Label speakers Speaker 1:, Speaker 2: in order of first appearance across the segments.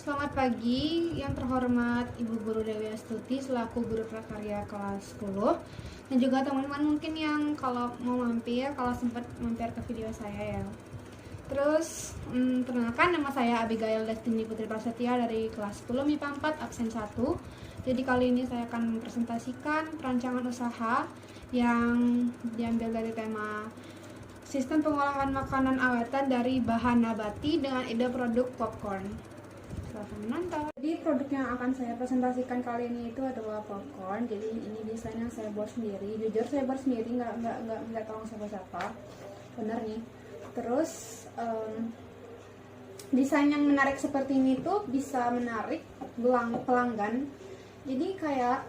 Speaker 1: Selamat pagi yang terhormat Ibu Guru Dewi Astuti selaku guru prakarya kelas 10 dan juga teman-teman mungkin yang kalau mau mampir, kalau sempat mampir ke video saya ya. Terus perkenalkan, nama saya Abigail Destiny Putri Prasetya dari kelas 10 MIPA 4 absen 1. Jadi kali ini saya akan mempresentasikan perancangan usaha yang diambil dari tema sistem pengolahan makanan awatan dari bahan nabati dengan ide produk popcorn. Silahkan menonton. Jadi produk yang akan saya presentasikan kali ini itu adalah popcorn. Jadi ini desain yang saya buat sendiri. Jujur saya buat sendiri, nggak tolong siapa-siapa. Bener nih. Terus desain yang menarik seperti ini tuh bisa menarik pelanggan. Jadi kayak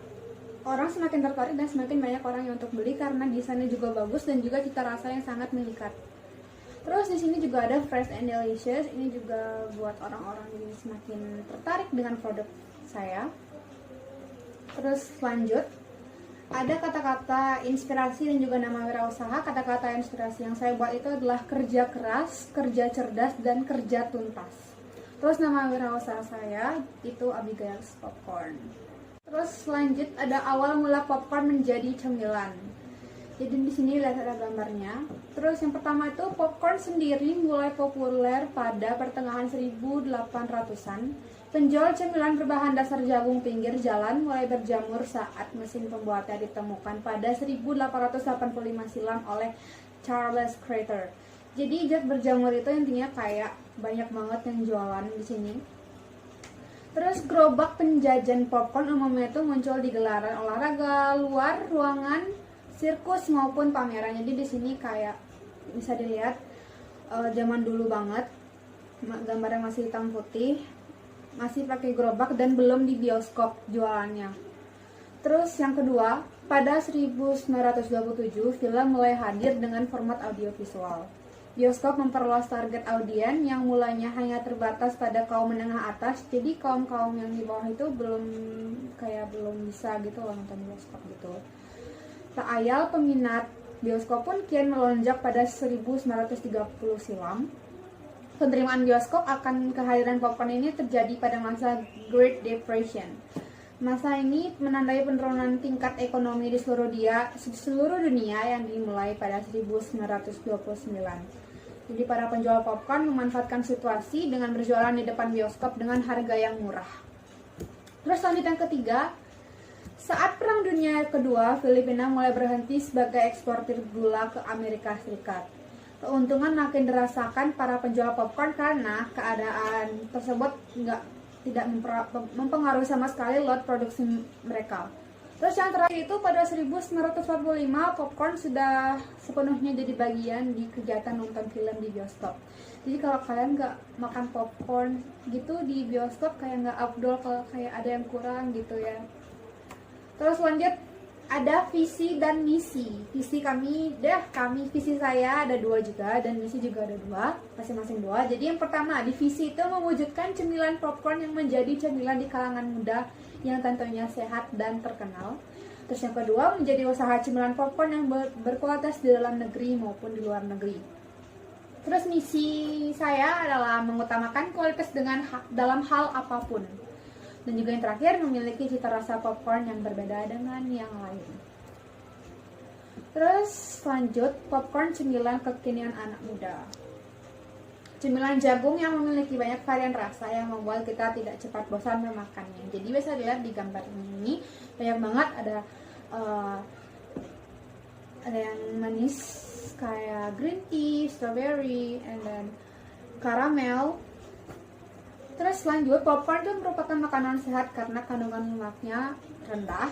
Speaker 1: orang semakin tertarik dan semakin banyak orang yang untuk beli karena desainnya juga bagus dan juga cita rasa yang sangat mengikat. Terus di sini juga ada fresh and delicious. Ini juga buat orang-orang jadi semakin tertarik dengan produk saya. Terus lanjut, ada kata-kata inspirasi dan juga nama wirausaha. Kata-kata inspirasi yang saya buat itu adalah kerja keras, kerja cerdas, dan kerja tuntas. Terus nama wirausaha saya itu Abigail's Popcorn. Terus lanjut, ada awal mula popcorn menjadi cemilan. Jadi di sini lihat ada gambarnya. Terus yang pertama itu popcorn sendiri mulai populer pada pertengahan 1800-an. Penjual cemilan berbahan dasar jagung pinggir jalan mulai berjamur saat mesin pembuatnya ditemukan pada 1885 silam oleh Charles Crater. Jadi zat berjamur itu intinya kayak banyak banget yang jualan di sini. Terus gerobak penjajan popcorn umumnya itu muncul di gelaran olahraga, luar ruangan, sirkus maupun pameran. Jadi di sini kayak bisa dilihat zaman dulu banget, gambarnya masih hitam putih, masih pakai gerobak dan belum di bioskop jualannya. Terus yang kedua, pada 1927 film mulai hadir dengan format audiovisual. Bioskop memperluas target audien yang mulanya hanya terbatas pada kaum menengah atas. Jadi kaum-kaum yang di bawah itu belum bisa gitu loh nonton bioskop gitu. Tak ayal peminat bioskop pun kian melonjak pada 1930 silam. Penerimaan bioskop akan kehadiran popcorn ini terjadi pada masa Great Depression. Masa ini menandai penurunan tingkat ekonomi di seluruh dunia yang dimulai pada 1929. Jadi para penjual popcorn memanfaatkan situasi dengan berjualan di depan bioskop dengan harga yang murah. Terus lanjut yang ketiga, saat Perang Dunia Kedua, Filipina mulai berhenti sebagai eksportir gula ke Amerika Serikat. Keuntungan makin dirasakan para penjual popcorn karena keadaan tersebut tidak mempengaruhi sama sekali lot produksi mereka. Terus yang terakhir itu pada 1945 popcorn sudah sepenuhnya jadi bagian di kegiatan nonton film di bioskop. Jadi kalau kalian nggak makan popcorn gitu di bioskop kayak nggak afdol, kalau kayak ada yang kurang gitu ya. Terus lanjut, ada visi dan misi. Visi saya ada 2 juga dan misi juga ada 2, masing-masing 2. Jadi yang pertama, di visi itu mewujudkan cemilan popcorn yang menjadi cemilan di kalangan muda yang tentunya sehat dan terkenal. Terus yang kedua, menjadi usaha cemilan popcorn yang berkualitas di dalam negeri maupun di luar negeri. Terus misi saya adalah mengutamakan kualitas dalam hal apapun. Dan juga yang terakhir, memiliki cita rasa popcorn yang berbeda dengan yang lain. Terus lanjut, popcorn cemilan kekinian anak muda. Cemilan jagung yang memiliki banyak varian rasa yang membuat kita tidak cepat bosan memakannya. Jadi bisa dilihat di gambar ini banyak banget, ada yang manis kayak green tea, strawberry, and then caramel. Terus lanjut, popcorn itu merupakan makanan sehat karena kandungan lemaknya rendah,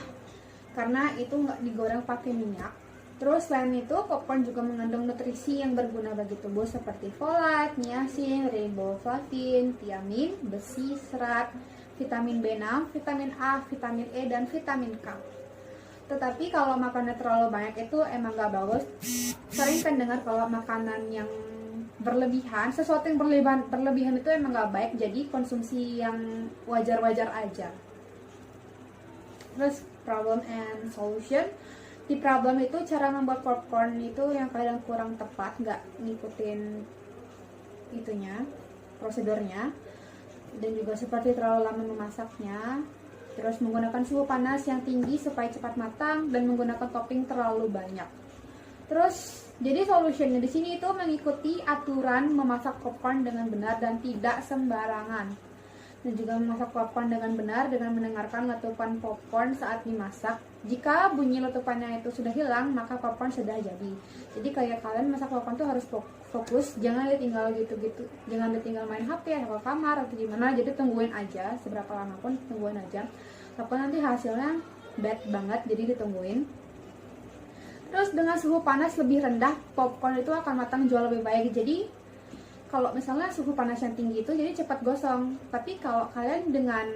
Speaker 1: karena itu nggak digoreng pakai minyak. Terus selain itu, popcorn juga mengandung nutrisi yang berguna bagi tubuh seperti folate, niacin, riboflavin, tiamin, besi, serat, vitamin B6, vitamin A, vitamin E, dan vitamin K. Tetapi kalau makannya terlalu banyak itu emang nggak bagus. Sering kan dengar kalau makanan yang berlebihan, sesuatu yang berlebihan itu emang nggak baik, jadi konsumsi yang wajar-wajar aja. Terus problem and solution. Di problem itu cara membuat popcorn itu yang kadang kurang tepat, nggak ngikutin itunya, prosedurnya. dan juga seperti terlalu lama memasaknya. Terus menggunakan suhu panas yang tinggi supaya cepat matang dan menggunakan topping terlalu banyak. Terus jadi solusinya di sini itu mengikuti aturan memasak popcorn dengan benar dan tidak sembarangan. Dan juga memasak popcorn dengan benar dengan mendengarkan letupan popcorn saat dimasak. Jika bunyi letupannya itu sudah hilang, maka popcorn sudah jadi. Jadi kayak kalian masak popcorn tuh harus fokus, jangan ditinggal gitu-gitu, jangan ditinggal main HP atau ke kamar atau gimana. Jadi tungguin aja, seberapa lama pun tungguin aja. Tapi nanti hasilnya bad banget, jadi ditungguin. Terus dengan suhu panas lebih rendah, popcorn itu akan matang jauh lebih baik. Jadi kalau misalnya suhu panas yang tinggi itu jadi cepat gosong. Tapi kalau kalian dengan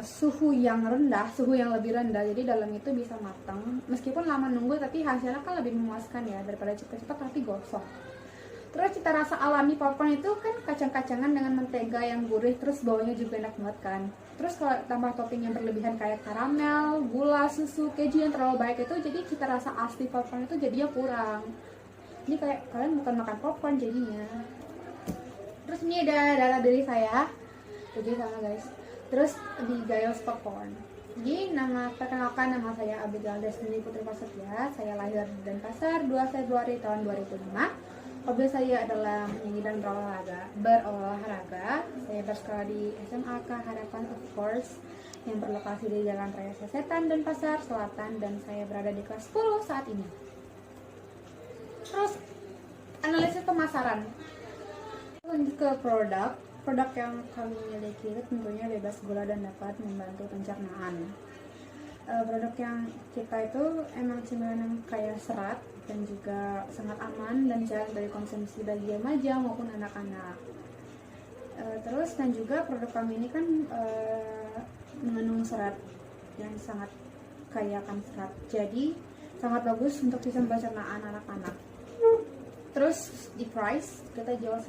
Speaker 1: suhu yang rendah, suhu yang lebih rendah, jadi dalam itu bisa matang. Meskipun lama nunggu, tapi hasilnya kan lebih memuaskan ya daripada cepat-cepat tapi gosong. Terus cita rasa alami popcorn itu kan kacang-kacangan dengan mentega yang gurih, terus baunya juga enak banget kan. Terus kalau tambah topping yang berlebihan kayak karamel, gula, susu, keju yang terlalu baik itu, jadi cita rasa asli popcorn itu jadinya kurang. Jadi kayak kalian bukan makan popcorn jadinya. Terus ini ada data diri saya, jadi sama guys. Terus di Gayos Popcorn. Jadi perkenalkan, nama saya Abigail Destiny Putri Prasetya. Saya lahir di Denpasar 2 Februari tahun 2005. Hobi saya adalah menyanyi dan berolahraga. Saya bersekolah di SMAK Harapan of course, yang berlokasi di Jalan Raya Sasetan, Denpasar Selatan, dan saya berada di kelas 10 saat ini. Terus analisis pemasaran. Lanjut ke produk yang kami miliki itu tentunya bebas gula dan dapat membantu pencernaan. Produk yang kita itu emang cemilan yang kaya serat dan juga sangat aman dan sehat dari konsumsi bagi remaja maupun anak-anak. Terus dan juga produk kami ini kan mengandung serat yang sangat kaya akan serat, jadi sangat bagus untuk sistem pencernaan anak-anak. Terus di price kita jual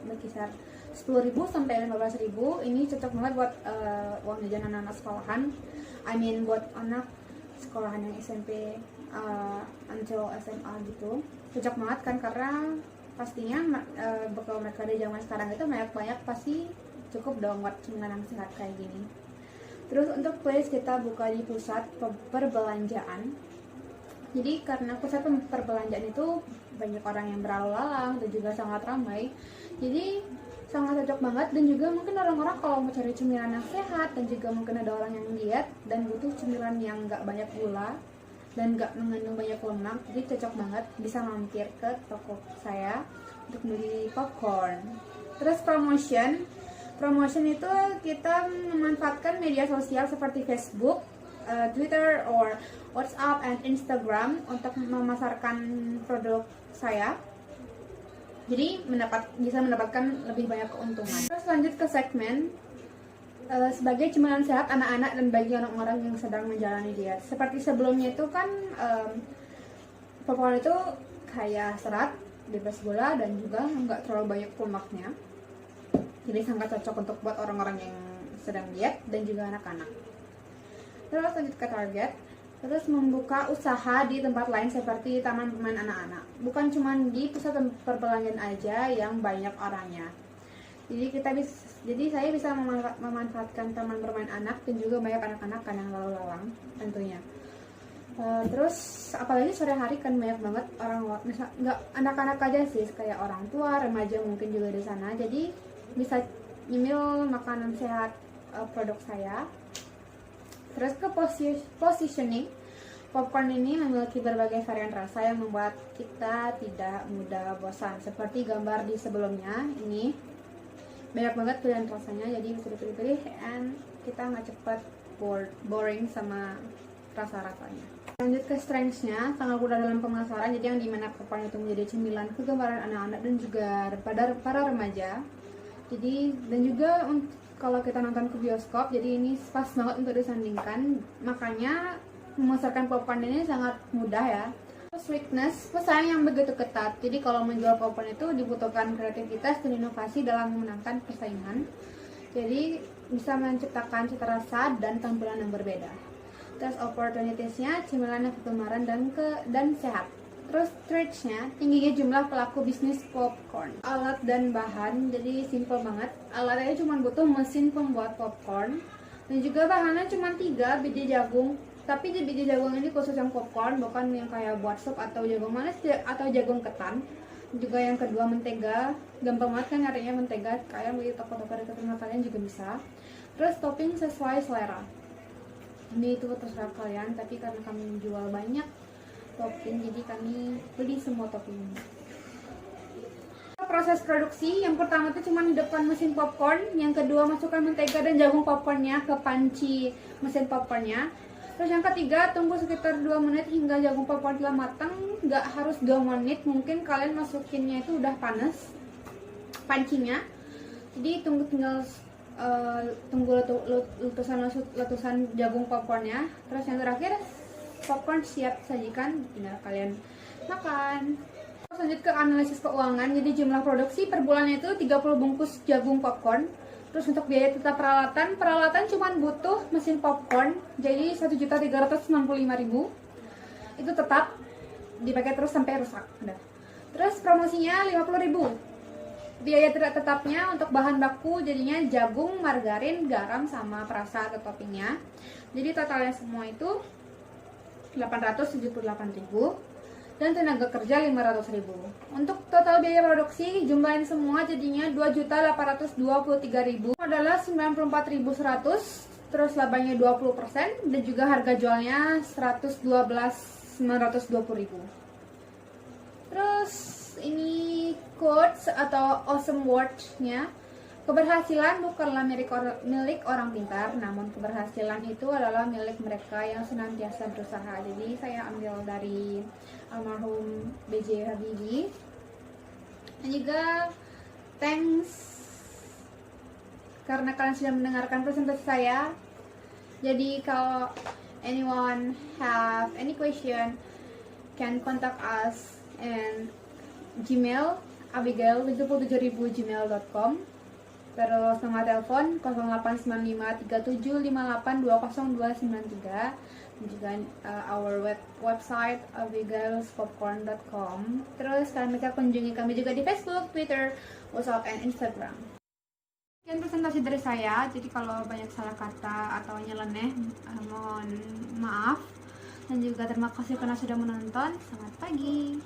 Speaker 1: berkisar 10.000 sampai 15.000. Ini cocok banget buat uang jajan anak-anak sekolahan. Buat anak sekolahan yang SMP until SMA gitu. Cocok banget kan, karena pastinya bekal mereka di zaman sekarang itu banyak pasti cukup dong buat cemilan yang sehat kayak gini. Terus untuk place kita buka di pusat perbelanjaan. Jadi karena pusat perbelanjaan itu banyak orang yang berlalu lalang dan juga sangat ramai, jadi sangat cocok banget. Dan juga mungkin orang-orang kalau mau cari cemilan yang sehat, dan juga mungkin ada orang yang diet dan butuh cemilan yang nggak banyak gula dan nggak mengandung banyak lemak, jadi cocok banget bisa mampir ke toko saya untuk beli popcorn. Terus promotion itu kita memanfaatkan media sosial seperti Facebook, Twitter, or WhatsApp and Instagram untuk memasarkan produk saya. Jadi bisa mendapatkan lebih banyak keuntungan. Terus lanjut ke segmen sebagai cemilan sehat anak-anak dan bagi orang-orang yang sedang menjalani diet. Seperti sebelumnya itu kan popcorn itu kaya serat, bebas gula, dan juga nggak terlalu banyak lemaknya. Jadi sangat cocok untuk buat orang-orang yang sedang diet dan juga anak-anak. Terus lanjut ke target. Terus membuka usaha di tempat lain seperti taman bermain anak-anak. Bukan cuma di pusat perbelanjaan aja yang banyak orangnya. Jadi saya bisa memanfaatkan taman bermain anak dan juga banyak anak-anak kan yang lalu lalang tentunya. Terus apalagi sore hari kan banyak banget orang, misal nggak anak-anak aja sih, kayak orang tua, remaja mungkin juga di sana. Jadi bisa nyemil makanan sehat produk saya. Terus ke positioning, popcorn ini memiliki berbagai varian rasa yang membuat kita tidak mudah bosan. Seperti gambar di sebelumnya, ini banyak banget pilihan rasanya, jadi bisa dipilih-pilih and kita nggak cepat boring sama rasa-rasanya. Lanjut ke strengths-nya, sangat mudah dalam pemasaran, jadi yang dimana popcorn itu menjadi cemilan kegemaran anak-anak dan juga pada para remaja. Jadi dan juga kalau kita nonton ke bioskop, jadi ini pas banget untuk disandingkan. Makanya memasarkan popcorn ini sangat mudah ya. Sweetness, pesaing yang begitu ketat. Jadi kalau menjual popcorn itu dibutuhkan kreativitas dan inovasi dalam memenangkan persaingan. Jadi bisa menciptakan cita rasa dan tampilan yang berbeda. Terus opportunitiesnya, cemilan yang kegemaran dan sehat. Terus trade-nya, tingginya jumlah pelaku bisnis popcorn. Alat dan bahan, jadi simple banget. Alatnya cuma butuh mesin pembuat popcorn. Dan juga bahannya cuma 3 biji jagung. Tapi di biji jagung ini khusus yang popcorn, bukan yang kayak buat sup atau jagung manis atau jagung ketan. Juga yang kedua mentega, gampang banget kan nyarinya mentega, kayak di toko-toko dekat rumah kalian juga bisa. Terus topping sesuai selera. Ini itu terserah kalian, tapi karena kami jual banyak topping, jadi kami beli semua topping. Proses produksi, yang pertama itu cuma hidupkan mesin popcorn, yang kedua masukkan mentega dan jagung popcornnya ke panci mesin popcornnya. Terus yang ketiga, tunggu sekitar 2 menit hingga jagung popcorn telah matang. Nggak harus 2 menit, mungkin kalian masukinnya itu udah panas pancinya. Jadi tinggal tunggu letusan jagung popcornnya. Terus yang terakhir, popcorn siap sajikan, tinggal kalian makan. Lanjut ke analisis keuangan. Jadi jumlah produksi per bulannya itu 30 bungkus jagung popcorn. Terus untuk biaya tetap peralatan cuma butuh mesin popcorn, jadi 1.365.000. Itu tetap dipakai terus sampai rusak. Udah. Terus promosinya 50.000. Biaya tidak tetapnya untuk bahan baku jadinya jagung, margarin, garam, sama perasa atau toppingnya. Jadi totalnya semua itu 878.000. Dan tenaga kerja 500.000. Untuk total biaya produksi jumlahin semua jadinya 2.823.000. Adalah 94.100. Terus labanya 20% dan juga harga jualnya 112.920.000. Terus ini quotes atau awesome word-nya. Keberhasilan bukanlah milik orang pintar, namun keberhasilan itu adalah milik mereka yang senantiasa berusaha. Jadi saya ambil dari almarhum B.J. Habibie. Dan juga thanks karena kalian sudah mendengarkan presentasi saya. Jadi kalau anyone have any question, can contact us and Gmail abigail77.gmail.com. Terus nomor telepon 08953758209293. Dan juga our website abigailspopcorn.com. Terus kalian bisa kunjungi kami juga di Facebook, Twitter, WhatsApp, and Instagram. Sekian presentasi dari saya. Jadi kalau banyak salah kata atau nyeleneh, mohon maaf. Dan juga terima kasih karena sudah menonton. Selamat pagi.